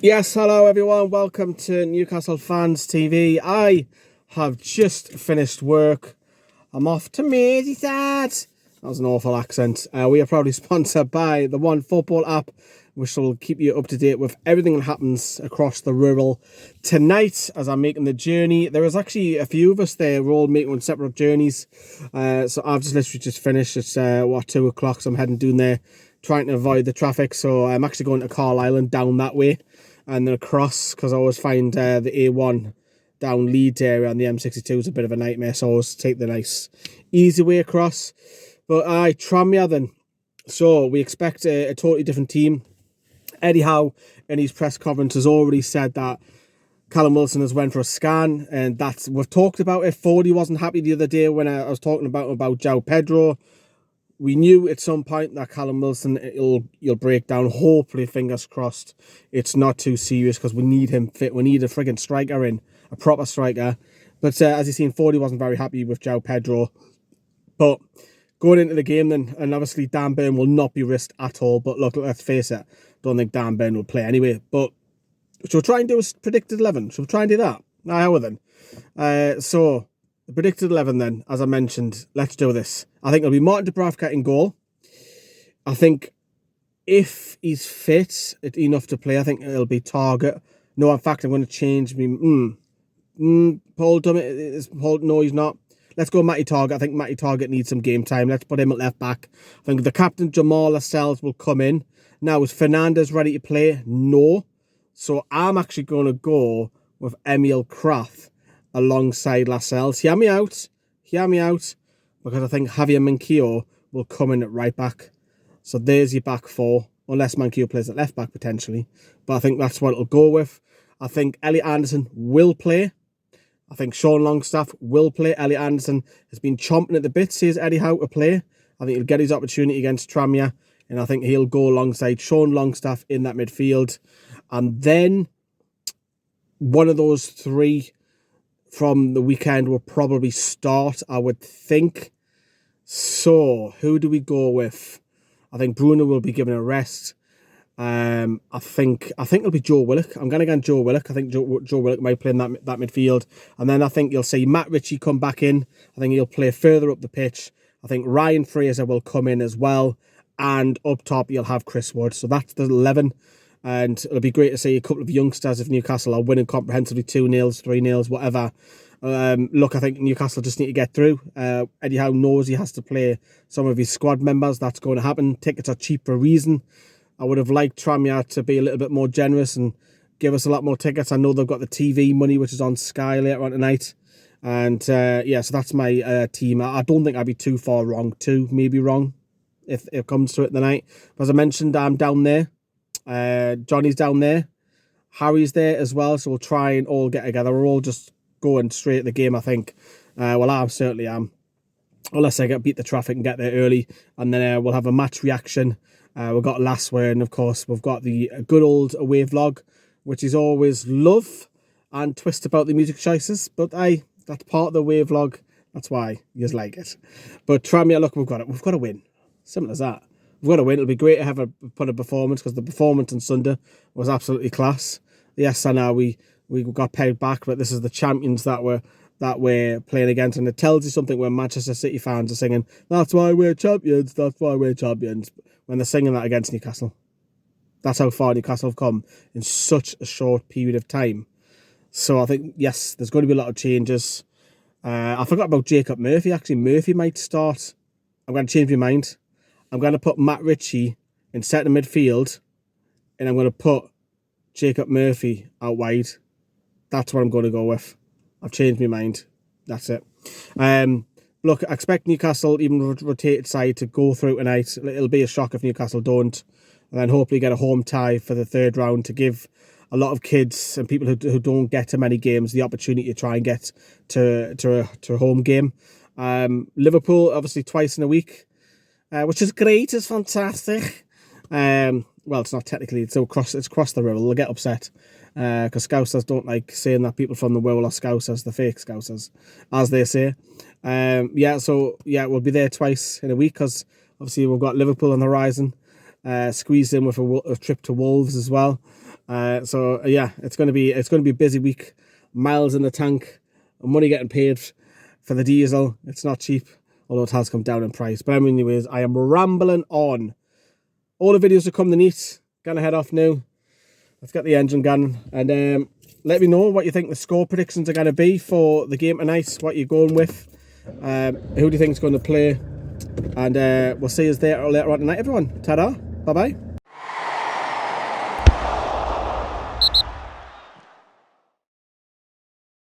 Yes, hello everyone, welcome to Newcastle Fans TV. I have just finished work. I'm off to Merseyside. That was an awful accent. We are proudly sponsored by the One Football app, which will keep you up to date with everything that happens across the Wirral. Tonight, as I'm making the journey, there is actually a few of us there. We're all making separate journeys. So I've literally just finished. It's 2 o'clock, so I'm heading down there, trying to avoid the traffic. So I'm actually going to Carlisle and down that way, and then across, because I always find the A1 down Leeds area and the M62 is a bit of a nightmare, so I always take the nice easy way across. But Tranmere then. So we expect a totally different team. Eddie Howe in his press conference has already said that Callum Wilson has went for a scan, and we've talked about it. Fordy wasn't happy the other day when I was talking about João Pedro. We knew at some point that Callum Wilson, he'll break down. Hopefully, fingers crossed, it's not too serious, because we need him fit. We need a frigging striker in, a proper striker. But as you've seen, Fordy wasn't very happy with João Pedro. But going into the game then, and obviously Dan Burn will not be risked at all. But look, let's face it, don't think Dan Burn will play anyway. But shall we try and do a predicted 11? Shall we try and do that? How then? So the predicted 11 then, as I mentioned, let's do this. I think it'll be Martin Dubravka in goal. I think if he's fit enough to play, I think it'll be Target. No, in fact, I'm going to change me. Paul Dummett, no, he's not. Let's go Matty Target. I think Matty Target needs some game time. Let's put him at left back. I think the captain, Jamal Lascelles, will come in. Now, is Fernandez ready to play? No. So I'm actually going to go with Emil Kraft alongside Lascelles. Hear me out, because I think Javier Manquillo will come in at right back. So there's your back four, unless Manquillo plays at left back potentially. But I think that's what it'll go with. I think Elliot Anderson will play. I think Sean Longstaff will play. Elliot Anderson has been chomping at the bit, says Eddie Howe, to play. I think he'll get his opportunity against Tranmere, and I think he'll go alongside Sean Longstaff in that midfield. And then one of those three from the weekend will probably start, I would think. So who do we go with? I think Bruno will be given a rest. I think it'll be Joe Willock. I'm going to go Joe Willock. I think Joe Willock might play in that midfield. And then I think you'll see Matt Ritchie come back in. I think he'll play further up the pitch. I think Ryan Fraser will come in as well. And up top, you'll have Chris Wood. So that's the 11. And it'll be great to see a couple of youngsters if Newcastle are winning comprehensively 2-0, 3-0, whatever. Look, I think Newcastle just need to get through. Eddie Howe knows he has to play some of his squad members. That's going to happen. Tickets are cheap for a reason. I would have liked Tranmere to be a little bit more generous and give us a lot more tickets. I know they've got the TV money, which is on Sky later on tonight. And so that's my team. I don't think I'd be too far wrong. Maybe wrong if it comes to it tonight. But as I mentioned, I'm down there. Johnny's down there. Harry's there as well. So we'll try and all get together. We're all just going straight at the game, I think. Well, I certainly am. Unless I beat the traffic and get there early. And then we'll have a match reaction. We've got last word, and of course we've got the good old away vlog, which is always love and twist about the music choices. But that's part of the away vlog. That's why you just like it. But Tranmere, look, we've got it. We've got to win. Simple as that. We've got to win. It'll be great to have put a performance, because the performance on Sunday was absolutely class. Yes, I know we got paid back, but this is the champions that we're playing against, and it tells you something when Manchester City fans are singing, "That's why we're champions, that's why we're champions," when they're singing that against Newcastle. That's how far Newcastle have come in such a short period of time. So I think, yes, there's going to be a lot of changes. I forgot about Jacob Murphy. Actually, Murphy might start. I'm going to change my mind. I'm going to put Matt Ritchie in centre midfield, and I'm going to put Jacob Murphy out wide. That's what I'm going to go with. I've changed my mind. That's it. Look, I expect Newcastle, even with rotated side, to go through tonight. It'll be a shock if Newcastle don't. And then hopefully get a home tie for the third round to give a lot of kids and people who don't get to many games the opportunity to try and get to a home game. Liverpool, obviously, twice in a week, which is great. It's fantastic. Well, it's not technically. It's across the river. They'll get upset because Scousers don't like saying that people from the Wirral are Scousers, the fake Scousers, as they say. We'll be there twice in a week because obviously we've got Liverpool on the horizon. squeezed in with a trip to Wolves as well. So yeah, it's going to be a busy week. Miles in the tank, money getting paid for the diesel. It's not cheap, although it has come down in price. But anyways, I am rambling on. All the videos are come the neat. Gonna head off now. Let's get the engine going, and let me know what you think the score predictions are going to be for the game tonight. What you're going with. Who do you think is going to play? And we'll see you there later on tonight, everyone. Ta-da. Bye-bye.